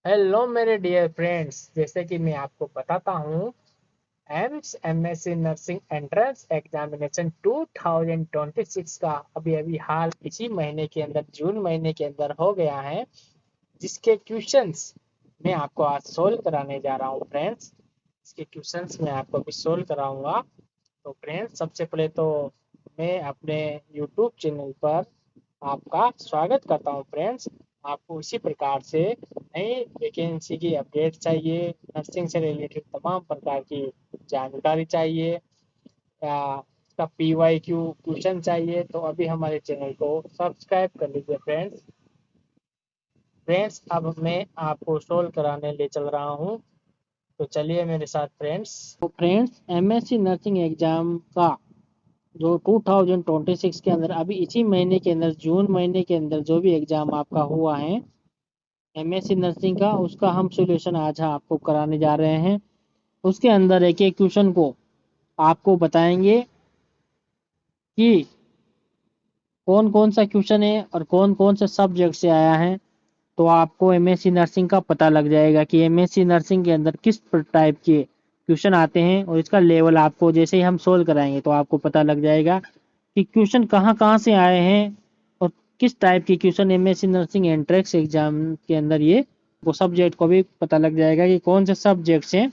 Hello मेरे dear friends, जैसे कि मैं आपको बताता हूँ। AIIMS MSc nursing entrance examination 2026 का अभी अभी हाल इसी महीने के अंदर जून महीने के अंदर हो गया है, जिसके क्वेश्चंस मैं आपको आज सोल्व कराने जा रहा हूँ फ्रेंड्स। इसके क्वेश्चंस मैं आपको अभी सोल्व कराऊंगा। तो फ्रेंड्स, सबसे पहले तो मैं अपने यूट्यूब चैनल पर आपका स्वागत करता हूँ फ्रेंड्स। आपको इसी प्रकार से नई वैकेंसी की अपडेट चाहिए, नर्सिंग से रिलेटेड तमाम प्रकार की जानकारी चाहिए, या इसका PYQ क्वेश्चन चाहिए, तो अभी हमारे चैनल को सब्सक्राइब कर लीजिए फ्रेंड्स। फ्रेंड्स, अब मैं आपको सोल्व कराने ले चल रहा हूँ, तो चलिए मेरे साथ फ्रेंड्स। तो फ्रेंड्स, एमएससी नर्सिंग एग्जाम का जो 2026 के अंदर अभी इसी महीने के अंदर जून महीने के अंदर जो भी एग्जाम आपका हुआ है एमएससी नर्सिंग का, उसका हम सॉल्यूशन आज आपको कराने जा रहे हैं। उसके अंदर एक एक क्वेश्चन को आपको बताएंगे कि कौन कौन सा क्वेश्चन है और कौन कौन से सब्जेक्ट से आया है। तो आपको एमएससी नर्सिंग का पता लग जाएगा कि एमएससी नर्सिंग के अंदर किस टाइप के क्वेश्चन आते हैं, और इसका लेवल आपको जैसे ही हम सोल्व कराएंगे तो आपको पता लग जाएगा कि क्वेश्चन कहाँ कहाँ से आए हैं और किस टाइप के question MSc nursing entrance exam के अंदर ये वो सब्जेक्ट को भी पता लग जाएगा कि कौन से सब्जेक्ट से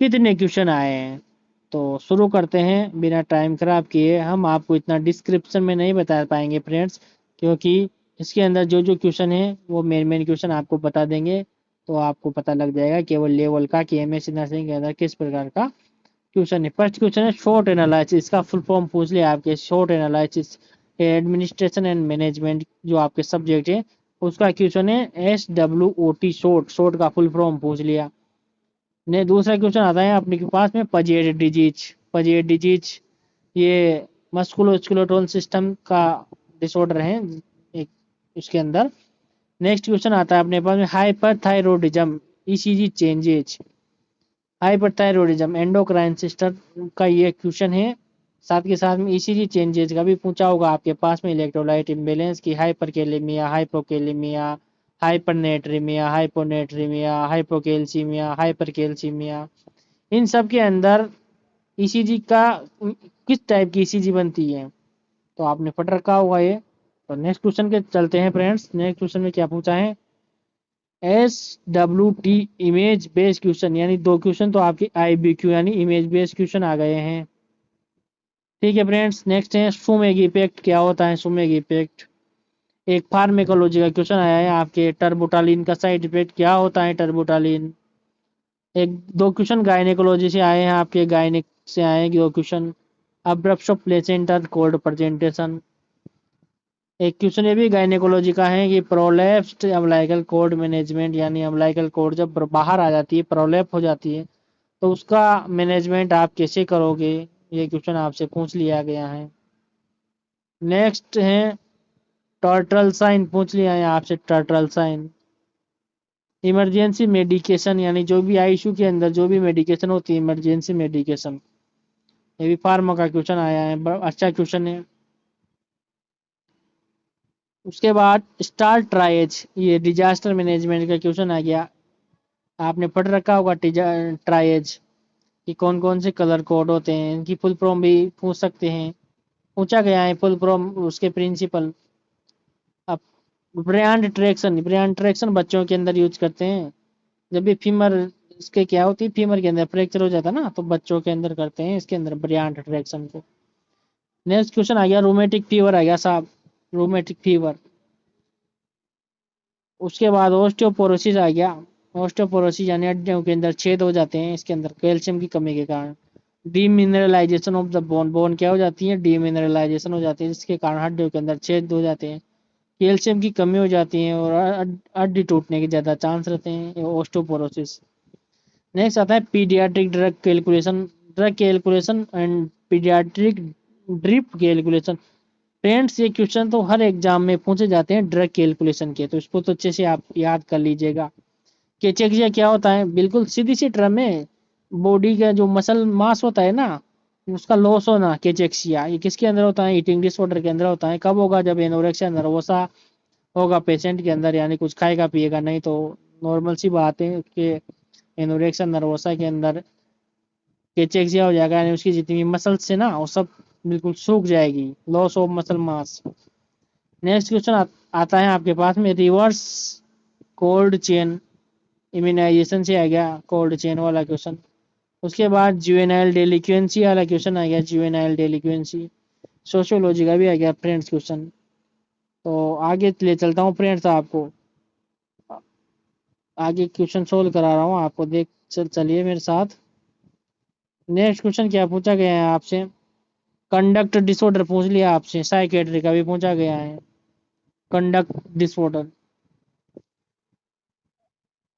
कितने क्वेश्चन आए हैं। तो शुरू करते हैं बिना टाइम खराब किए। हम आपको इतना डिस्क्रिप्शन में नहीं बता पाएंगे फ्रेंड्स, क्योंकि इसके अंदर जो जो क्वेश्चन है वो मेन मेन क्वेश्चन आपको बता देंगे। तो आपको पता लग जाएगा केवल लेवल का कि एमएससी नर्सिंग के अंदर किस प्रकार का क्वेश्चन है। फर्स्ट क्वेश्चन है शॉर्ट एनालिसिस। इसका फुल फॉर्म पूछ लिया आपके, short analysis administration and management जो आपके सब्जेक्ट है उसका क्वेश्चन है। SWOT, शॉर्ट, शॉर्ट का फुल फॉर्म पूछ लिया। ने दूसरा क्वेश्चन आता है अपने के पास में पजेट डिजीज। पजेट डिजीज ये मस्कुलोस्केलेटल सिस्टम का डिसऑर्डर है एक, उसके अंदर। नेक्स्ट क्वेश्चन आता है अपने पास में hyperthyroidism, ECG changes. Hyperthyroidism endocrine system का ये क्वेश्चन है। साथ के साथ में ECG चेंजेज का भी पूछा होगा आपके पास में। इलेक्ट्रोलाइट इम्बेलेंस की हाइपरकेलेमिया, हाइपोकेलेमिया, हाइपरनेट्रीमिया, हाइपोनेट्रीमिया, हाइपोकेल्सीमिया, हाइपरकेल्सीमिया, इन सब के अंदर ECG का किस टाइप की ECG बनती है, तो आपने पढ़ रखा होगा ये। तो नेक्स्ट क्वेश्चन के चलते हैं फ्रेंड्स। नेक्स्ट क्वेश्चन में क्या पूछा है, SWT इमेज बेस्ड क्वेश्चन, यानी दो क्वेश्चन तो आपके IBQ यानी इमेज बेस्ड क्वेश्चन आ गए हैं। ठीक है फ्रेंड्स, नेक्स्ट है सुमेग इफेक्ट। क्या होता है सुमेग इफेक्ट? एक फार्मेकोलॉजी का क्वेश्चन आया है आपके, टर्बोटालिन का साइड इफेक्ट क्या होता है टर्बोटालिन। एक दो क्वेश्चन गायनेकोलॉजी से आए हैं आपके, गायनिक से आए हैं दो question. Abrupt of placenta cold presentation. एक क्वेश्चन ये भी गायनेकोलॉजी का है कि प्रोलैप्स्ड अम्लाइकल कोड मैनेजमेंट, यानी अम्लाइकल कोड जब बाहर आ जाती है, प्रोलैप हो जाती है, तो उसका मैनेजमेंट आप कैसे करोगे, ये क्वेश्चन आपसे पूछ लिया गया है। नेक्स्ट है टर्टल साइन, पूछ लिया है आपसे टर्टल साइन। इमरजेंसी मेडिकेशन, यानी जो भी ICU के अंदर जो भी मेडिकेशन होती है इमरजेंसी मेडिकेशन, ये भी फार्मा का क्वेश्चन आया है, अच्छा क्वेश्चन है। उसके बाद स्टार ट्राइज, ये डिजास्टर मैनेजमेंट का क्वेश्चन आ गया। आपने पढ़ रखा होगा ट्राइज कि कौन कौन से कलर कोड होते हैं, इनकी फुल फॉर्म भी पूछ सकते हैं, पूछा गया है फुल फॉर्म उसके प्रिंसिपल। अब ब्रांड ट्रैक्शन, ब्रांड ट्रैक्शन बच्चों के अंदर यूज करते हैं जब भी फीमर, इसके क्या होती है फीमर के अंदर फ्रैक्चर हो जाता है ना, तो बच्चों के अंदर करते हैं इसके अंदर ब्रांड ट्रैक्शन को। नेक्स्ट क्वेश्चन आ गया रोमेटिक फीवर आ गया साहब, रोमेटिक फीवर। उसके बाद ऑस्टियोपोरोसिस आ गया। ऑस्टियोपोरोसिस यानी हड्डियों के अंदर छेद हो जाते हैं इसके अंदर कैल्शियम की कमी के कारण। Demineralisation of the bone, bone क्या हो जाती है, डीमिनरलाइजेशन हो जाती है, जिसके कारण हड्डियों के अंदर छेद हो जाते हैं, कैल्शियम की कमी हो जाती है और हड्डी टूटने के ज्यादा चांस रहते हैं, ऑस्टियोपोरोसिस। नेक्स्ट आता है paediatric drug calculation, drug calculation and paediatric drip calculation. Friends, ये क्वेश्चन तो हर एग्जाम में पूछे जाते हैं ड्रग कैलकुलेशन के, तो इसको तो अच्छे से आप याद कर लीजिएगा। केचेक्सिया क्या होता है, बिल्कुल सीधी सी टर्म है, बॉडी का जो मसल मास होता है ना उसका लॉस होना, केचेक्सिया। ये किसके अंदर होता है, ईटिंग डिसऑर्डर के अंदर होता है। कब होगा, जब एनोरेक्सिया नर्वोसा होगा पेशेंट के अंदर, यानी कुछ खाएगा पिएगा नहीं तो नॉर्मल सी बात है कि एनोरेक्सिया नर्वोसा के अंदर केचेक्सिया हो जाएगा, यानी उसकी जितनी भी मसल्स है ना वो सब बिल्कुल सूख जाएगी, loss of muscle mass. Next question आता है आपके पास में, रिवर्स कोल्ड चेन इम्यूनाइजेशन से आ गया कोल्ड चेन वाला क्वेश्चन। उसके बाद जुवेनाइल डेलिक्वेंसी वाला क्वेश्चन आ गया, जुवेनाइल डेलिक्वेंसी। सोशियोलॉजी का भी आ गया फ्रेंड्स क्वेश्चन। तो आगे ले चलता हूँ फ्रेंड्स, आपको आगे क्वेश्चन सोल्व करा रहा हूँ आपको, देख चलिए मेरे साथ। नेक्स्ट क्वेश्चन क्या पूछा गया है आपसे, कंडक्ट डिसऑर्डर पूछ लिया आपसे, साइकेट्री का भी पूछा गया है, conduct disorder.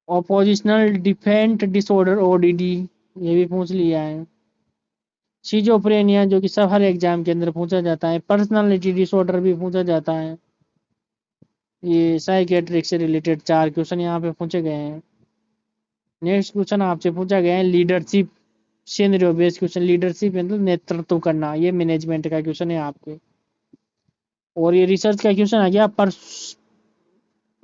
Oppositional defiant disorder ODD ये भी पूछ लिया है। शिजोफ्रेनिया जो कि सब हर एग्जाम के अंदर पूछा जाता है, पर्सनालिटी डिसऑर्डर भी पूछा जाता है। ये साइकेट्रिक से रिलेटेड 4 क्वेश्चन यहाँ पे पूछे गए हैं। नेक्स्ट क्वेश्चन आपसे पूछा गया है leadership scenario based question, leadership मतलब नेतृत्व करना, ये मैनेजमेंट का क्वेश्चन है आपके। और ये रिसर्च का क्वेश्चन आ गया,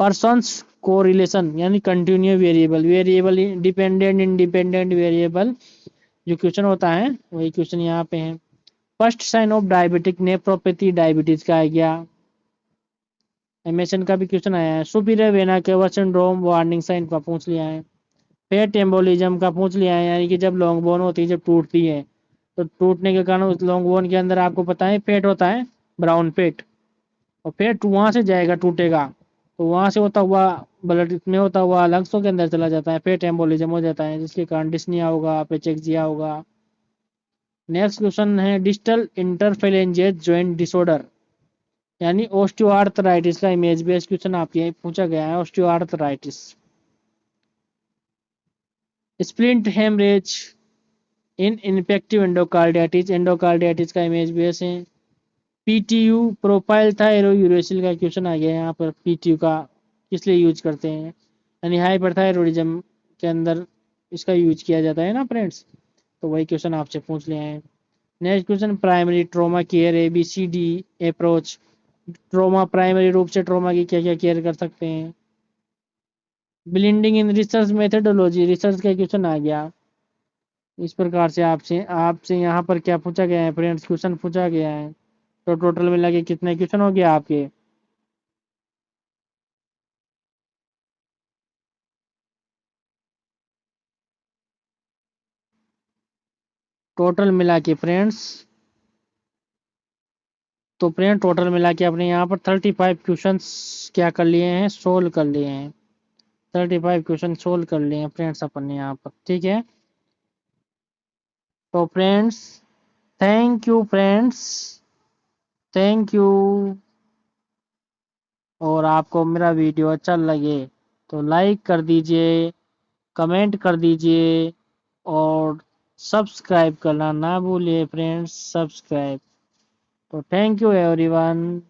पर्सन्स कोरिलेशन यानी continue variable, variable dependent independent variable जो क्वेश्चन होता है वही क्वेश्चन यहाँ पे है। First sign of diabetic nephropathy, diabetes का आ गया। एमएसएन का भी क्वेश्चन आया है, superior vena cava syndrome warning sign का पूछ लिया है। फेट एम्बोलिज्म का पूछ लिया है, यानी कि जब लॉन्ग बोन होती है, जब टूटती है तो टूटने के कारण उस लॉन्ग बोन के अंदर आपको पता है फेट होता है, ब्राउन फेट, और फेट वहां से जाएगा टूटेगा, तो वहां से होता हुआ ब्लड में होता हुआ लंग्सों के अंदर चला जाता है, फेट एम्बोलिज्म हो जाता है, जिसके कारण डिस्निया होगा, पेचेक्सिया होगा। नेक्स्ट क्वेश्चन है डिस्टल इंटरफेरेंजियस जॉइंट डिसऑर्डर, यानी ऑस्टियोआर्थराइटिस का इमेज बेस्ड क्वेश्चन आपके पूछा गया है, ऑस्टियोआर्थराइटिस। स्प्लिंट हेमरेज इन इन्फेक्टिव एंडोकार्डियाटिस, एंडोकार्डियाटिस का इमेज बेस है। पीटीयू प्रोफाइल थायरोयूरेसिल का क्वेश्चन आ गया है यहाँ पर, पीटीयू का किस लिए यूज करते हैं, यानी हाइपरथायरॉयडिज्म के अंदर इसका यूज किया जाता है ना फ्रेंड्स, तो वही क्वेश्चन आपसे पूछ लिया है। Next question primary trauma care ABCD approach, trauma primary रूप से ट्रॉमा की क्या क्या केयर कर सकते हैं। Blending in research methodology, research का क्वेश्चन आ गया। इस प्रकार से आपसे आपसे यहाँ पर क्या पूछा गया है फ्रेंड्स, क्वेश्चन पूछा गया है। तो टोटल मिला के कितने क्वेश्चन हो गया आपके, टोटल मिला के फ्रेंड्स, तो फ्रेंड टोटल मिला के अपने यहाँ पर 35 क्वेश्चंस क्या कर लिए हैं, सोल्व कर लिए हैं। 35 क्वेश्चन सोल्व कर लिए हैं फ्रेंड्स अपन ने यहाँ पर, ठीक है। तो friends thank you friends, thank you. और आपको मेरा वीडियो अच्छा लगे तो लाइक कर दीजिए, कमेंट कर दीजिए, और सब्सक्राइब करना ना भूलिए फ्रेंड्स, सब्सक्राइब। तो थैंक यू एवरीवन।